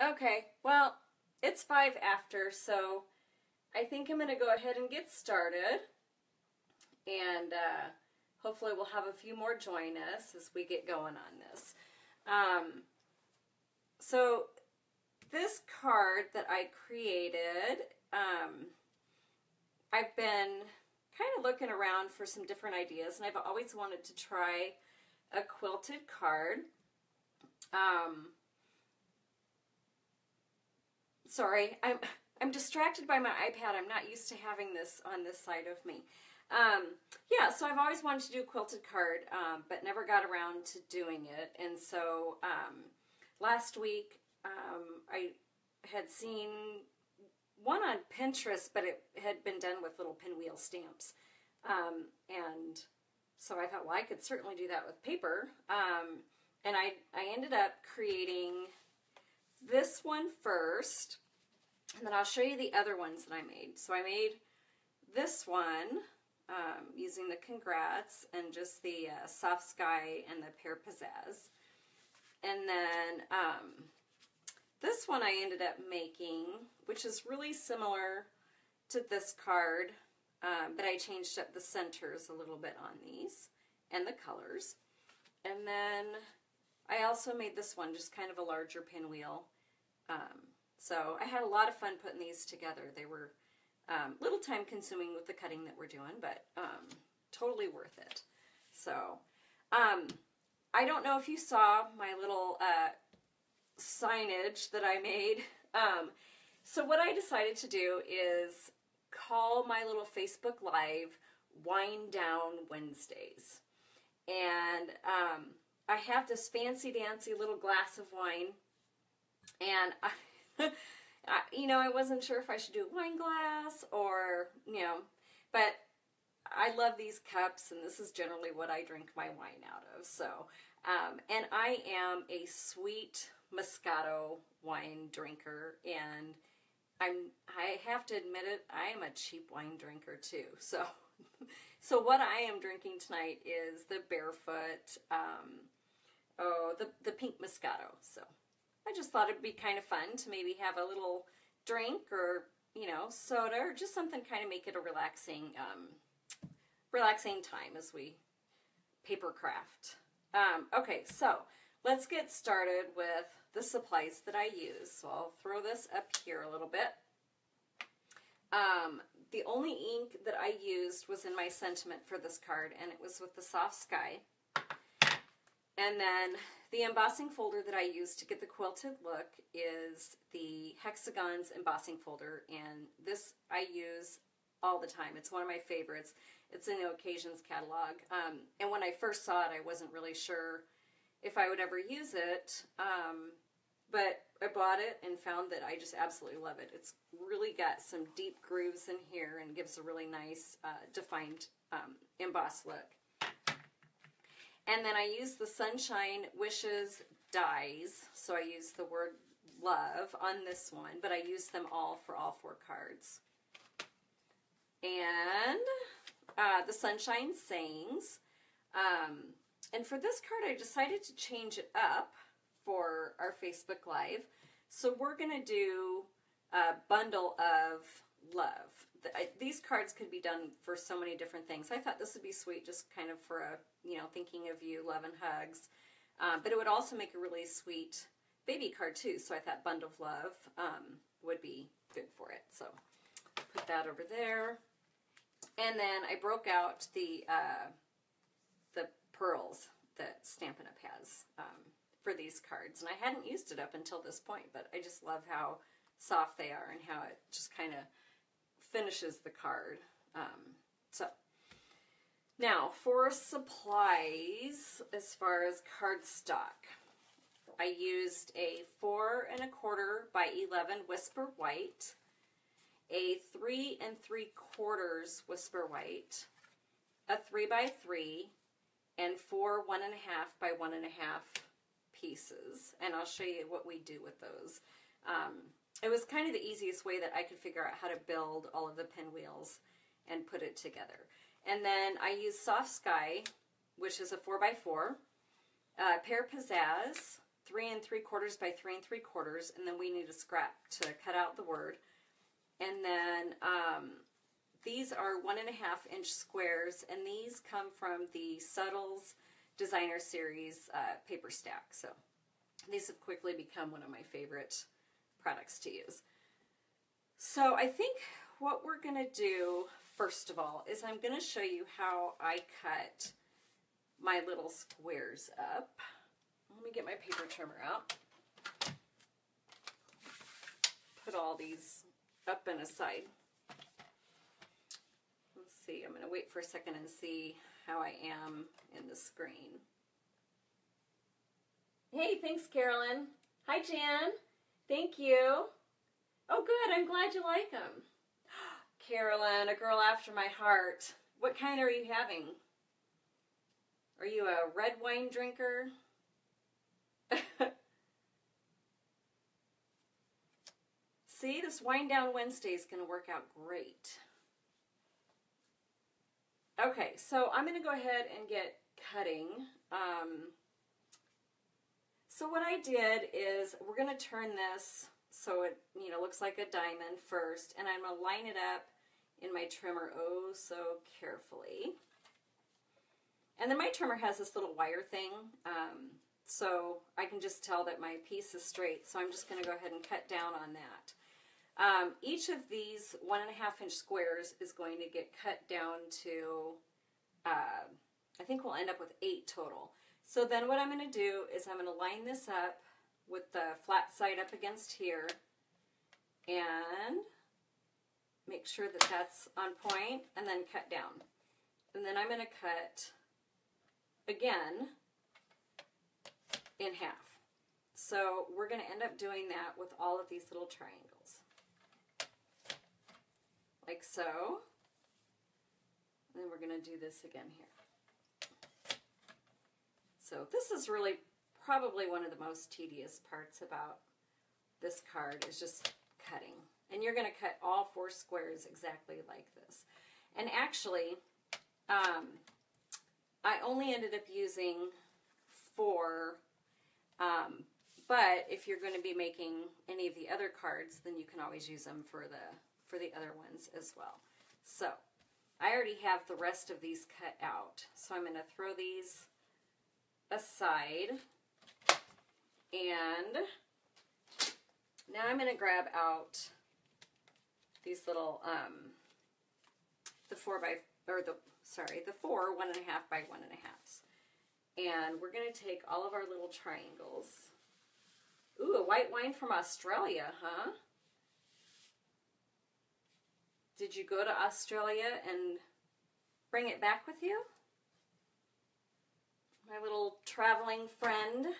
Okay, well, it's 5 after, so I think I'm going to go ahead and get started. And hopefully we'll have a few more join us as we get going on this. So this card that I created, I've been kind of looking around for some different ideas, and I've always wanted to try a quilted card. Sorry, I'm distracted by my iPad. I'm not used to having this on this side of me. Yeah, so I've always wanted to do a quilted card, but never got around to doing it. And so last week I had seen one on Pinterest, but it had been done with little pinwheel stamps. And so I thought, well, I could certainly do that with paper. And I ended up creating this one first, and then I'll show you the other ones that I made. So I made this one using the Congrats and just the Soft Sky and the Pear Pizzazz. And then this one I ended up making, which is really similar to this card, but I changed up the centers a little bit on these and the colors. And then I also made this one just kind of a larger pinwheel. So I had a lot of fun putting these together. They were a little time consuming with the cutting that we're doing, but totally worth it. So I don't know if you saw my little signage that I made. So what I decided to do is call my little Facebook Live Wind Down Wednesdays. And I have this fancy dancy little glass of wine, and I wasn't sure if I should do a wine glass or, but I love these cups, and this is generally what I drink my wine out of. So, and I am a sweet Moscato wine drinker, and I have to admit it, I am a cheap wine drinker too. So, so what I am drinking tonight is the Barefoot, the pink Moscato. So I just thought it'd be kind of fun to maybe have a little drink or, soda, or just something kind of make it a relaxing time as we paper craft. Okay, so let's get started with the supplies that I use. So I'll throw this up here a little bit. The only ink that I used was in my sentiment for this card, and it was with the Soft Sky. And then the embossing folder that I use to get the quilted look is the Hexagons embossing folder, and this I use all the time. It's one of my favorites. It's in the Occasions catalog. And when I first saw it, I wasn't really sure if I would ever use it, but I bought it and found that I just absolutely love it. It's really got some deep grooves in here and gives a really nice defined embossed look. And then I use the Sunshine Wishes dies, so I use the word love on this one, but I use them all for all 4 cards. And the Sunshine Sayings. And for this card, I decided to change it up for our Facebook Live. So we're going to do a bundle of love. These cards could be done for so many different things. I thought this would be sweet just kind of for a, thinking of you, love and hugs. But it would also make a really sweet baby card too. So I thought bundle of love would be good for it. So put that over there. And then I broke out the pearls that Stampin' Up has for these cards. And I hadn't used it up until this point, but I just love how soft they are and how it just kind of finishes the card. So now for supplies, as far as cardstock, I used a 4 1/4 by 11 Whisper White, a 3 3/4 Whisper White, a 3 by 3, and 4 1.5 by 1.5 pieces. And I'll show you what we do with those. It was kind of the easiest way that I could figure out how to build all of the pinwheels and put it together. And then I used Soft Sky, which is a 4 by 4, Pear Pizzazz, 3 3/4 by 3 3/4, and then we need a scrap to cut out the word. And then these are 1.5 inch squares, and these come from the Subtles Designer Series paper stack. So these have quickly become one of my favorite products to use. So I think what we're going to do, first of all, is I'm going to show you how I cut my little squares up. Let me get my paper trimmer out. Put all these up and aside. Let's see, I'm going to wait for a second and see how I am in the screen. Hey, thanks, Carolyn. Hi, Jan. Thank you. Oh, good. I'm glad you like them. Carolyn, a girl after my heart. What kind are you having? Are you a red wine drinker? See, this Wind Down Wednesday is going to work out great. Okay, so I'm going to go ahead and get cutting. So what I did is we're going to turn this so it looks like a diamond first, and I'm going to line it up in my trimmer oh so carefully. And then my trimmer has this little wire thing, so I can just tell that my piece is straight, so I'm just going to go ahead and cut down on that. Each of these 1.5 inch squares is going to get cut down to, I think we'll end up with 8 total. So then what I'm going to do is I'm going to line this up with the flat side up against here and make sure that that's on point, and then cut down. And then I'm going to cut again in half. So we're going to end up doing that with all of these little triangles. Like so. And then we're going to do this again here. So this is really probably one of the most tedious parts about this card, is just cutting. And you're going to cut all 4 squares exactly like this. And actually, I only ended up using 4, but if you're going to be making any of the other cards, then you can always use them for the other ones as well. So I already have the rest of these cut out. So I'm going to throw these aside, and now I'm going to grab out these little the 4 1.5 by 1.5, and we're going to take all of our little triangles. Ooh, a white wine from Australia, huh? Did you go to Australia and bring it back with you? My little traveling friend.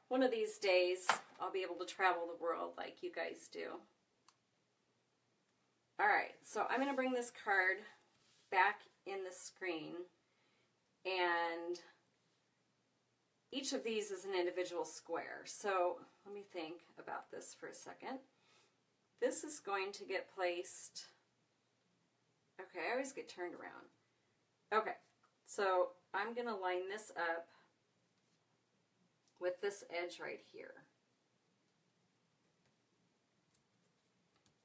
One of these days, I'll be able to travel the world like you guys do. All right, so I'm going to bring this card back in the screen, and each of these is an individual square. So let me think about this for a second. This is going to get placed... Okay, I always get turned around. Okay, so I'm going to line this up with this edge right here.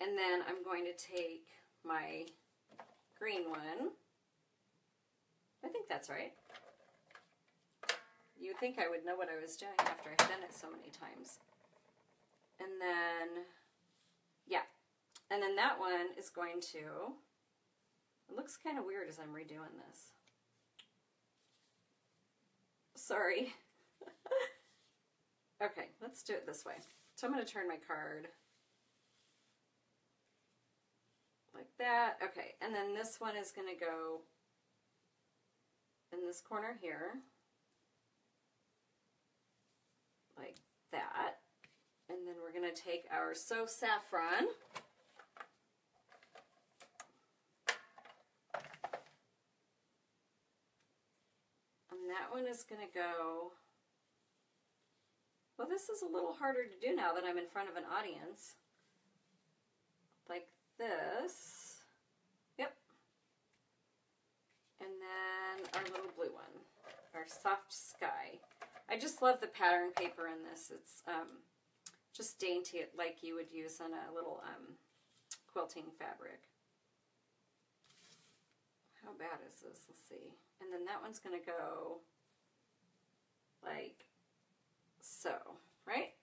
And then I'm going to take my green one. I think that's right. You'd think I would know what I was doing after I've done it so many times. And then, yeah. And then that one is going to... It looks kind of weird as I'm redoing this. Sorry. Okay, let's do it this way. So I'm going to turn my card like that. Okay, and then this one is going to go in this corner here, like that. And then we're going to take our So Saffron. And that one is going to go, well, this is a little harder to do now that I'm in front of an audience. Like this. Yep. And then our little blue one, our soft sky. I just love the pattern paper in this. It's just dainty, like you would use on a little quilting fabric. How bad is this? Let's see. And then that one's going to go like so, right?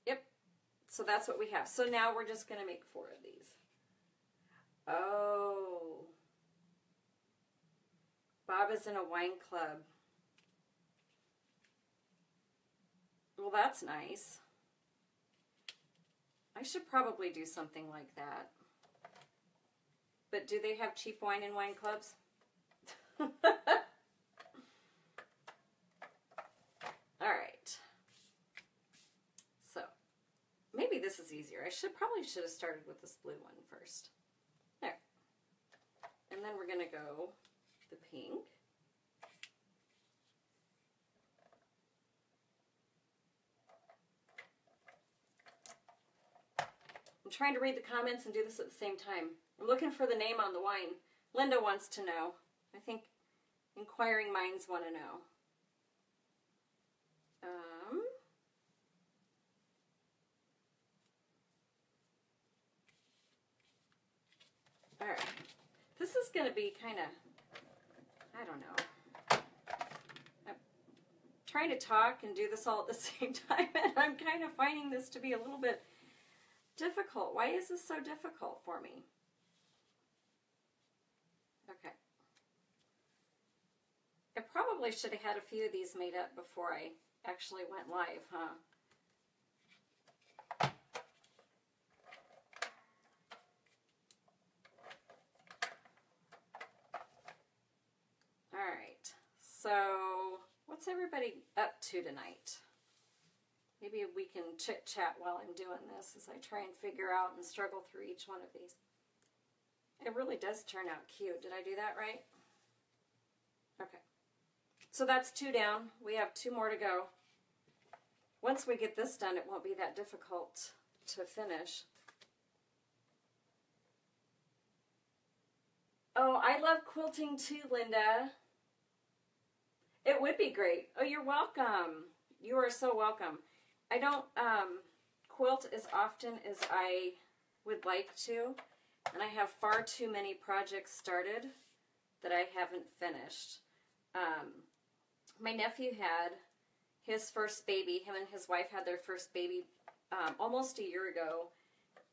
Yep. So that's what we have. So now we're just going to make 4 of these. Oh. Bob is in a wine club. Well, that's nice. I should probably do something like that. But do they have cheap wine in wine clubs? All right. So, maybe this is easier. I probably should have started with this blue one first. There. And then we're going to go the pink. I'm trying to read the comments and do this at the same time. I'm looking for the name on the wine. Linda wants to know. I think inquiring minds want to know. All right. This is going to be kind of, I don't know. I'm trying to talk and do this all at the same time, and I'm kind of finding this to be a little bit difficult. Why is this so difficult for me? Okay. I probably should have had a few of these made up before I actually went live, huh? All right. So, what's everybody up to tonight? Maybe we can chit-chat while I'm doing this as I try and figure out and struggle through each one of these. It really does turn out cute. Did I do that right? Okay. So that's 2 down. We have 2 more to go. Once we get this done, it won't be that difficult to finish. Oh, I love quilting too, Linda. It would be great. Oh, you're welcome. You are so welcome. I don't quilt as often as I would like to, and I have far too many projects started that I haven't finished. My nephew had his first baby. Him and his wife had their first baby almost a year ago,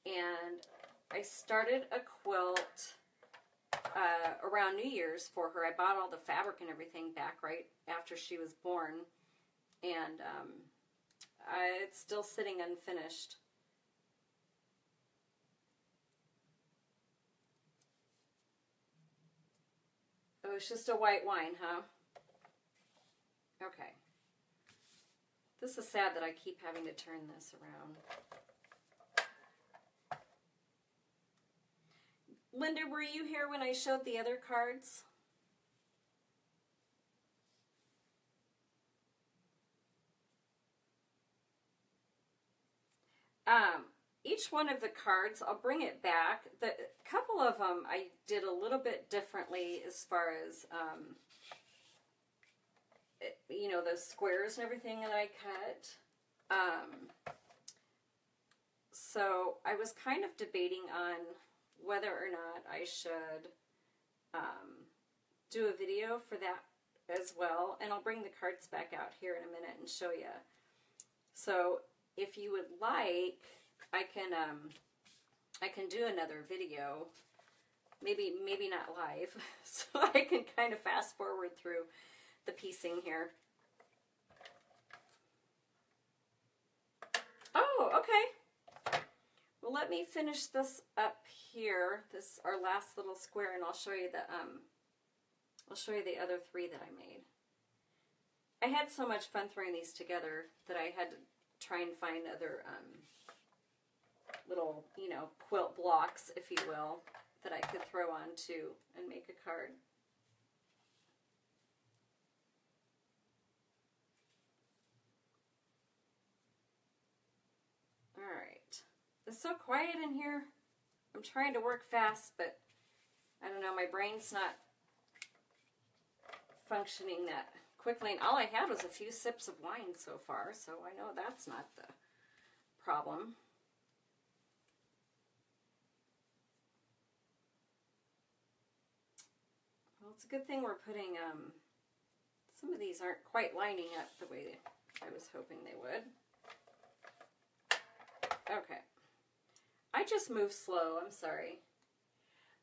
and I started a quilt around New Year's for her. I bought all the fabric and everything back right after she was born, and it's still sitting unfinished. Oh, it's just a white wine, huh? Okay. This is sad that I keep having to turn this around. Linda, were you here when I showed the other cards? Each one of the cards, I'll bring it back. The couple of them I did a little bit differently as far as, you know, those squares and everything that I cut. So I was kind of debating on whether or not I should do a video for that as well. And I'll bring the cards back out here in a minute and show you. So if you would like, I can do another video, maybe not live, so I can kind of fast forward through the piecing here. Oh, okay. Well, let me finish this up here. This our last little square, and I'll show you the other 3 that I made. I had so much fun throwing these together that I had to try and find other little, you know, quilt blocks, if you will, that I could throw on too and make a card. All right. It's so quiet in here. I'm trying to work fast, but I don't know, my brain's not functioning that quickly. And all I had was a few sips of wine so far, so I know that's not the problem. Well, it's a good thing we're putting, some of these aren't quite lining up the way I was hoping they would. Okay. I just moved slow, I'm sorry.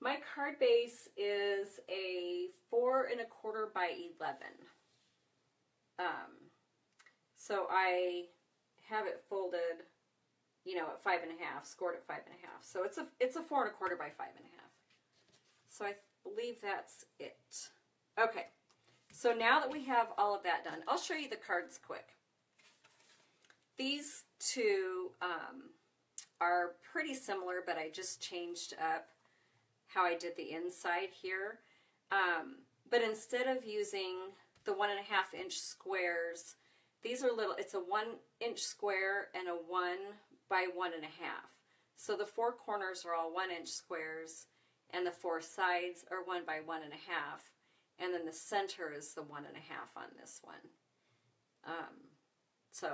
My card base is a 4 1/4 by 11. So I have it folded, you know, at 5 1/2, scored at 5 1/2. So it's a 4 1/4 by 5 1/2. So I believe that's it. Okay. So now that we have all of that done, I'll show you the cards quick. These two are pretty similar, but I just changed up how I did the inside here. But instead of using the 1 1/2 inch squares, these are little, it's a 1 inch square and a 1 by 1 1/2. So the 4 corners are all 1 inch squares, and the 4 sides are 1 by 1 1/2. And then the center is the 1 1/2 on this one.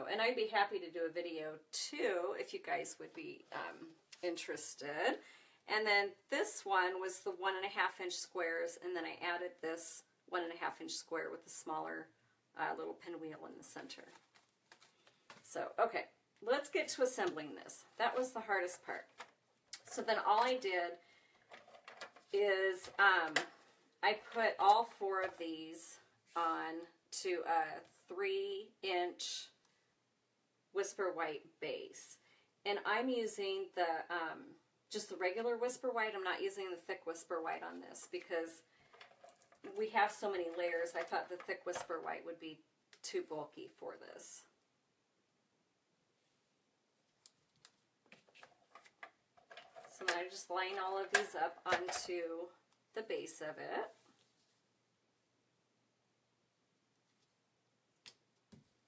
And I'd be happy to do a video too if you guys would be interested. And then this one was the 1 1/2 inch squares, and then I added this 1 1/2 inch square with the smaller little pinwheel in the center. So, okay, let's get to assembling this. That was the hardest part. So then all I did is I put all 4 of these on to a 3 inch Whisper White base. And I'm using the just the regular Whisper White. I'm not using the thick Whisper White on this because we have so many layers. I thought the thick Whisper White would be too bulky for this. So then I just line all of these up onto the base of it.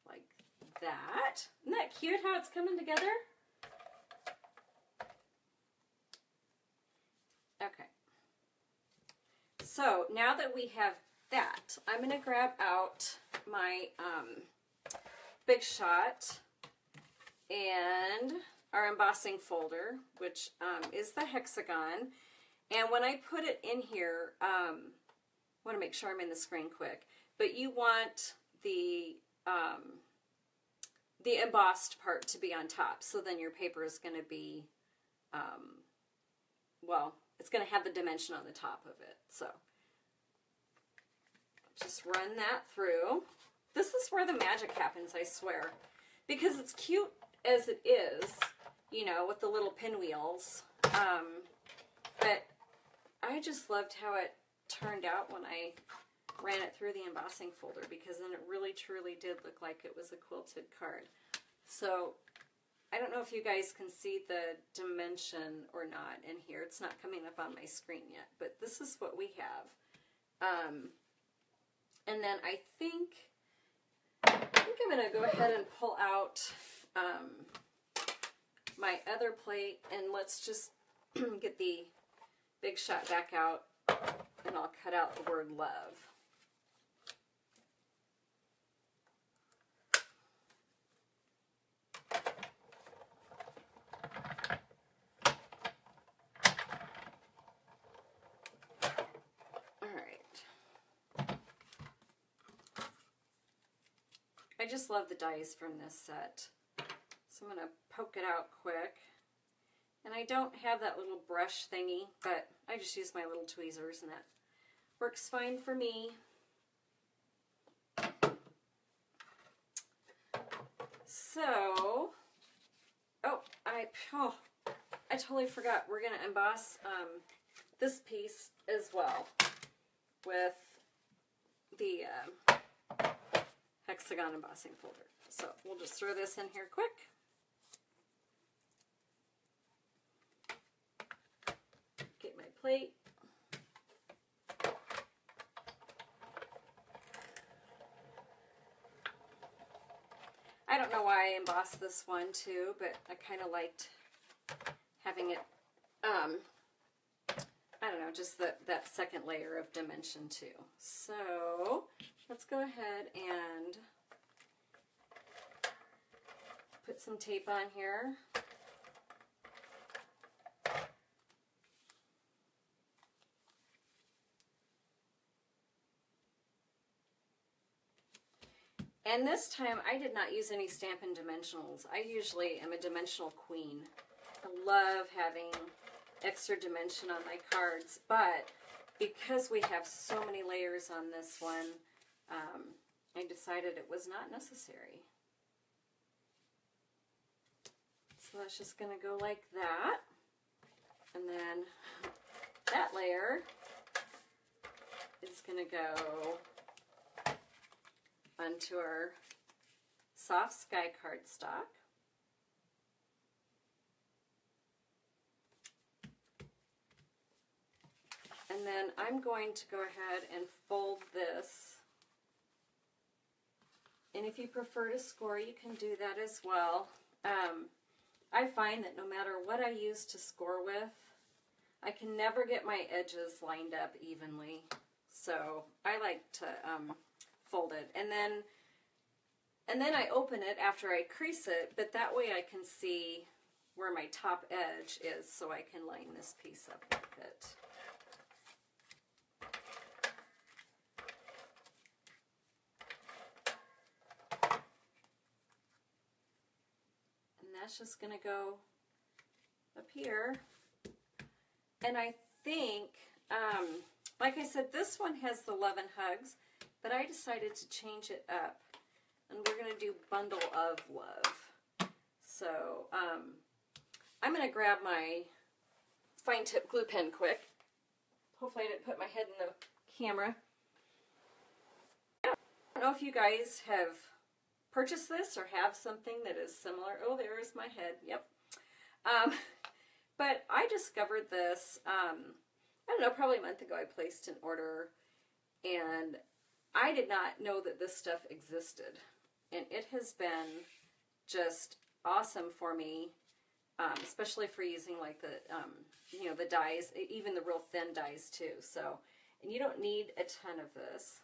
Like that. Isn't that cute how it's coming together? Okay. So now that we have that, I'm going to grab out my Big Shot and our embossing folder, which is the hexagon. And when I put it in here, I want to make sure I'm in the screen quick, but you want the embossed part to be on top, so then your paper is going to be, well, it's going to have the dimension on the top of it. So just run that through. This is where the magic happens, I swear, because it's cute as it is, you know, with the little pinwheels, but I just loved how it turned out when I ran it through the embossing folder, because then it really truly did look like it was a quilted card. So I don't know if you guys can see the dimension or not in here. It's not coming up on my screen yet, but this is what we have. And then I think I'm going to go ahead and pull out my other plate, and let's just get the Big Shot back out, and I'll cut out the word love. I just love the dies from this set. So I'm going to poke it out quick. And I don't have that little brush thingy, but I just use my little tweezers, and that works fine for me. So, I totally forgot. We're going to emboss this piece as well with the hexagon embossing folder. So we'll just throw this in here quick. Get my plate. I don't know why I embossed this one too, but I kind of liked having it, I don't don't know, just that second layer of dimension too. So let's go ahead and put some tape on here. And this time I did not use any Stampin' Dimensionals. I usually am a dimensional queen. I love having extra dimension on my cards, but because we have so many layers on this one, I decided it was not necessary. So that's just going to go like that. And then that layer is going to go onto our soft sky cardstock. And then I'm going to go ahead and fold this. And if you prefer to score, you can do that as well. I find that no matter what I use to score with, I can never get my edges lined up evenly. So I like to fold it. And then I open it after I crease it, but that way I can see where my top edge is so I can line this piece up with it. That's just going to go up here. And I think, like I said, this one has the Love and Hugs, but I decided to change it up. And we're going to do Bundle of Love. So I'm going to grab my fine tip glue pen quick. Hopefully I didn't put my head in the camera. I don't know if you guys have purchase this or have something that is similar. Oh, there's my head. Yep. But I discovered this, I don't know, probably a month ago I placed an order, and I did not know that this stuff existed. And it has been just awesome for me, especially for using like the, you know, the dies, even the real thin dies too. So, and you don't need a ton of this.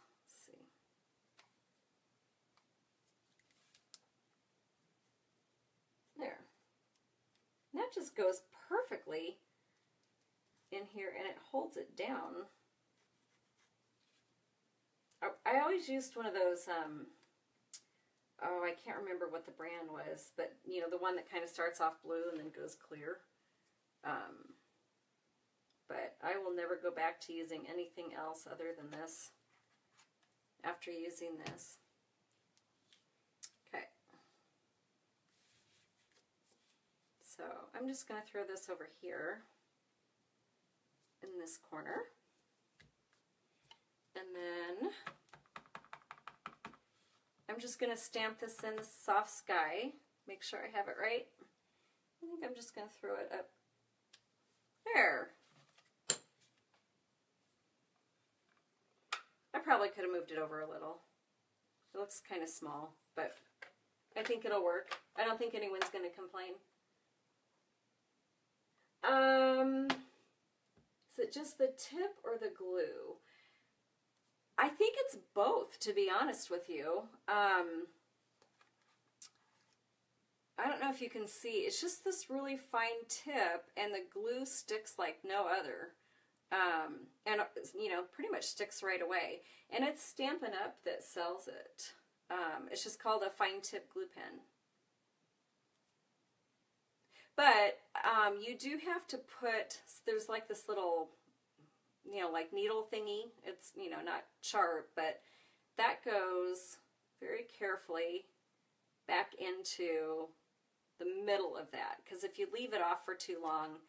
There. And that just goes perfectly in here and it holds it down. I always used one of those, oh, I can't remember what the brand was, but you know, the one that kind of starts off blue and then goes clear. But I will never go back to using anything else other than this after using this. Okay. So I'm just going to throw this over here in this corner. And then I'm just going to stamp this in the soft sky. Make sure I have it right. I think I'm just going to throw it up there. I probably could have moved it over a little. It looks kind of small, but I think it'll work. I don't think anyone's going to complain. Is it just the tip or the glue? I think it's both, to be honest with you. I don't know if you can see. It's just this really fine tip, and the glue sticks like no other. And, you know, pretty much sticks right away. And it's Stampin' Up that sells it. It's just called a fine tip glue pen. But you do have to put, there's like this little, you know, like needle thingy. It's, you know, not sharp, but that goes very carefully back into the middle of that. Because if you leave it off for too long,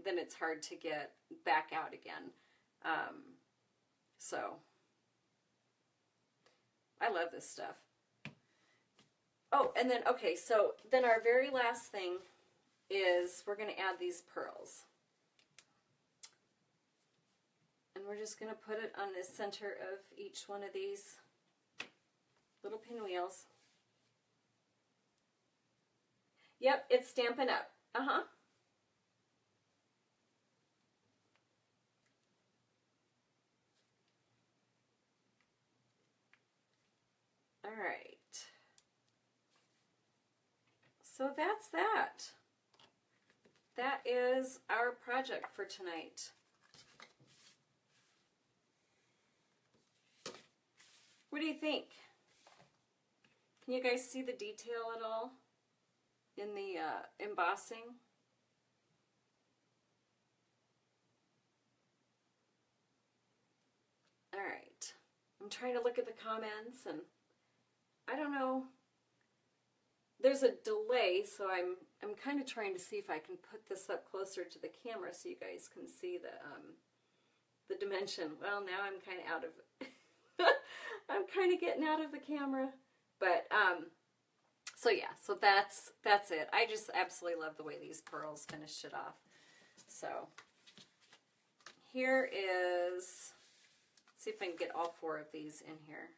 then it's hard to get back out again. So, I love this stuff. Oh, and then, okay, so then our very last thing is we're going to add these pearls. And we're just going to put it on the center of each one of these little pinwheels. Yep, it's Stampin' Up. Uh-huh. All right. So that's that. That is our project for tonight. What do you think? Can you guys see the detail at all in the embossing? All right. I'm trying to look at the comments, and I don't know. There's a delay, so I'm kind of trying to see if I can put this up closer to the camera so you guys can see the dimension. Well, now I'm kind of out of I'm kind of getting out of the camera, but so yeah, so that's it. I just absolutely love the way these pearls finished it off. So here is, let's see if I can get all 4 of these in here.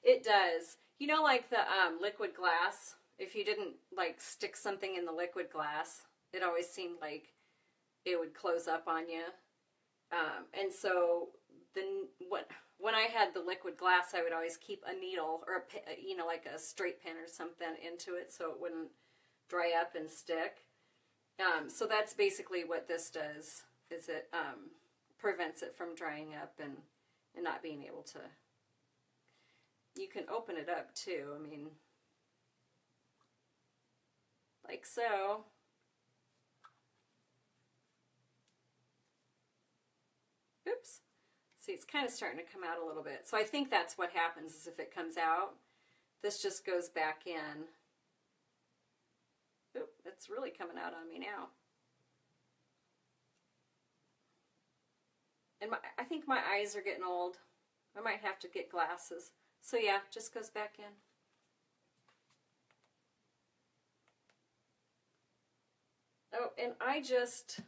It does. You know, like the liquid glass, if you didn't like stick something in the liquid glass, it always seemed like it would close up on you. And so when I had the liquid glass, I would always keep a needle or you know, like a straight pin or something into it so it wouldn't dry up and stick. So that's basically what this does, is it prevents it from drying up and not being able to. You can open it up too, I mean, like so. Oops. See, it's kind of starting to come out a little bit. So I think that's what happens, is if it comes out, this just goes back in. Oop, it's really coming out on me now. And I think my eyes are getting old. I might have to get glasses. So yeah, just goes back in. Oh, and I just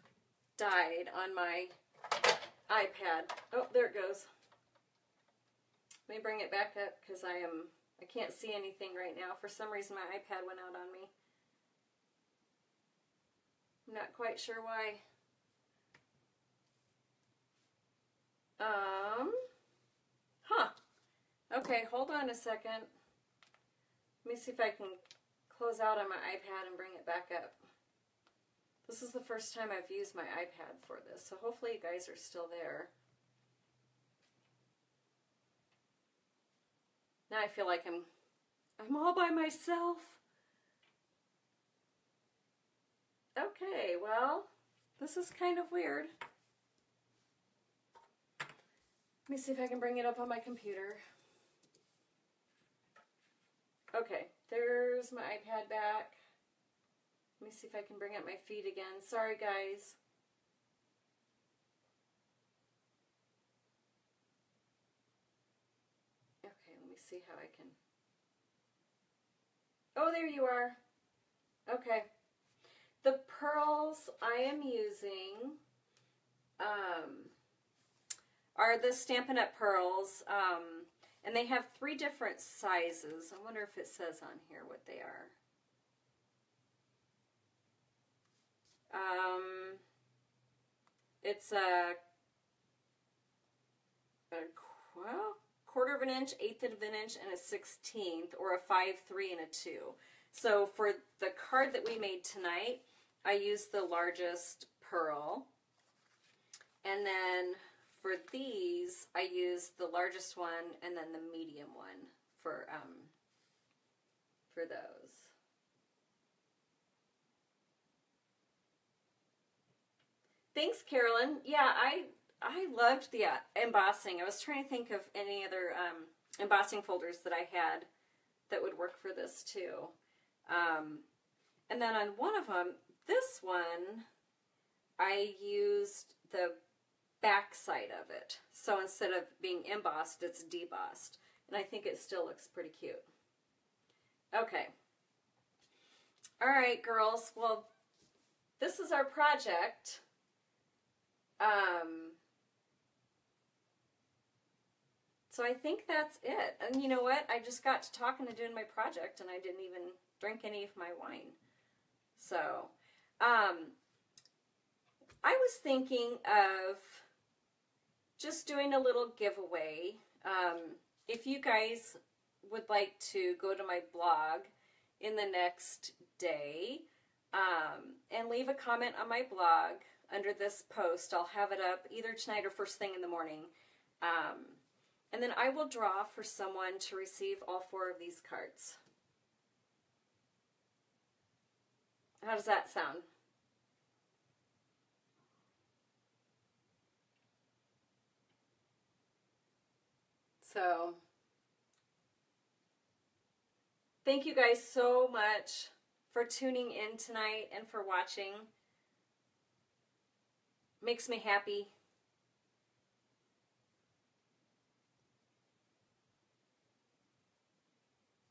died on my iPad. Oh, there it goes. Let me bring it back up because I can't see anything right now. For some reason my iPad went out on me. I'm not quite sure why. Huh. Okay, hold on a second. Let me see if I can close out on my iPad and bring it back up. This is the first time I've used my iPad for this, so hopefully you guys are still there. Now I feel like I'm all by myself. Okay, well, this is kind of weird. Let me see if I can bring it up on my computer. Okay, there's my iPad back. Let me see if I can bring up my feed again. Sorry, guys. Okay, let me see how I can. Oh, there you are. Okay. The pearls I am using are the Stampin' Up pearls, and they have 3 different sizes. I wonder if it says on here what they are. It's a quarter of an inch, 1/8 of an inch, and a 1/16, or a 5, 3, and a 2. So for the card that we made tonight, I used the largest pearl. And then for these, I used the largest one and then the medium one for those. Thanks, Carolyn. Yeah, I loved the embossing. I was trying to think of any other embossing folders that I had that would work for this too. And then on one of them, this one, I used the back side of it. So instead of being embossed, it's debossed. And I think it still looks pretty cute. Okay. All right, girls. Well, this is our project. So I think that's it. And you know what? I just got to talking and doing my project, and I didn't even drink any of my wine. So, I was thinking of just doing a little giveaway. If you guys would like to go to my blog in the next day and leave a comment on my blog under this post, I'll have it up either tonight or first thing in the morning. And then I will draw for someone to receive all 4 of these cards. How does that sound? So, thank you guys so much for tuning in tonight and for watching. Makes me happy.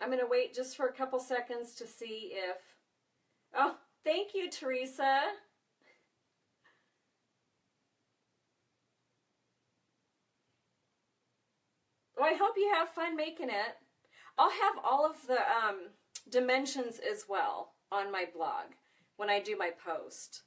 I'm going to wait just for a couple seconds to see if... Oh, thank you, Teresa. Well, I hope you have fun making it. I'll have all of the dimensions as well on my blog when I do my post.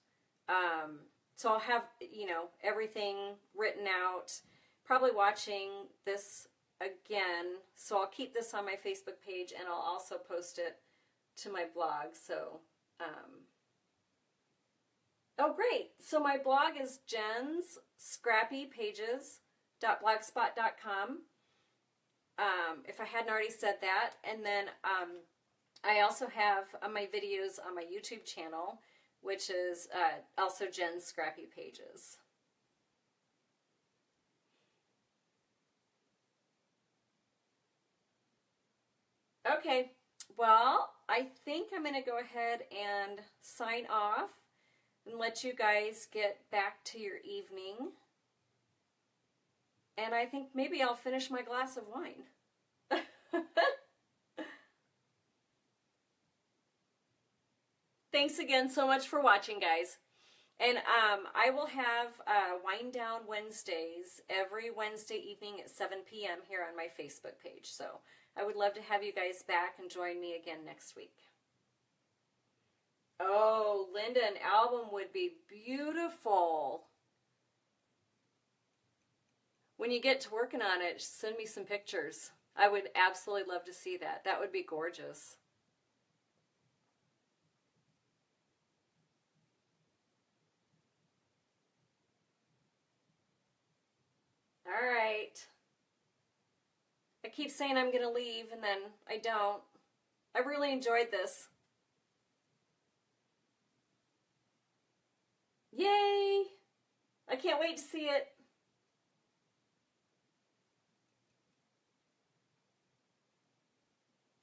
So I'll have, you know, everything written out, probably watching this again. So I'll keep this on my Facebook page and I'll also post it to my blog. So, oh great. So my blog is jensscrappypages.blogspot.com. If I hadn't already said that. And then I also have my videos on my YouTube channel, which is also Jen's Scrappy Pages. Okay, well, I think I'm going to go ahead and sign off and let you guys get back to your evening. And I think maybe I'll finish my glass of wine. Thanks again so much for watching, guys. And I will have Wind Down Wednesdays every Wednesday evening at 7 p.m. here on my Facebook page. So I would love to have you guys back and join me again next week. Oh, Linda, an album would be beautiful. When you get to working on it, send me some pictures. I would absolutely love to see that. That would be gorgeous. All right. I keep saying I'm going to leave and then I don't. I really enjoyed this. Yay! I can't wait to see it.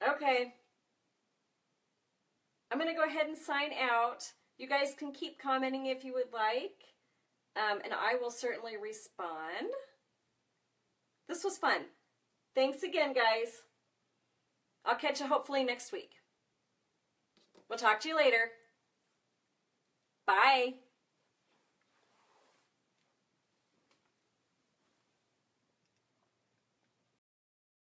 Okay. I'm going to go ahead and sign out. You guys can keep commenting if you would like. And I will certainly respond. This was fun. Thanks again, guys. I'll catch you hopefully next week. We'll talk to you later. Bye.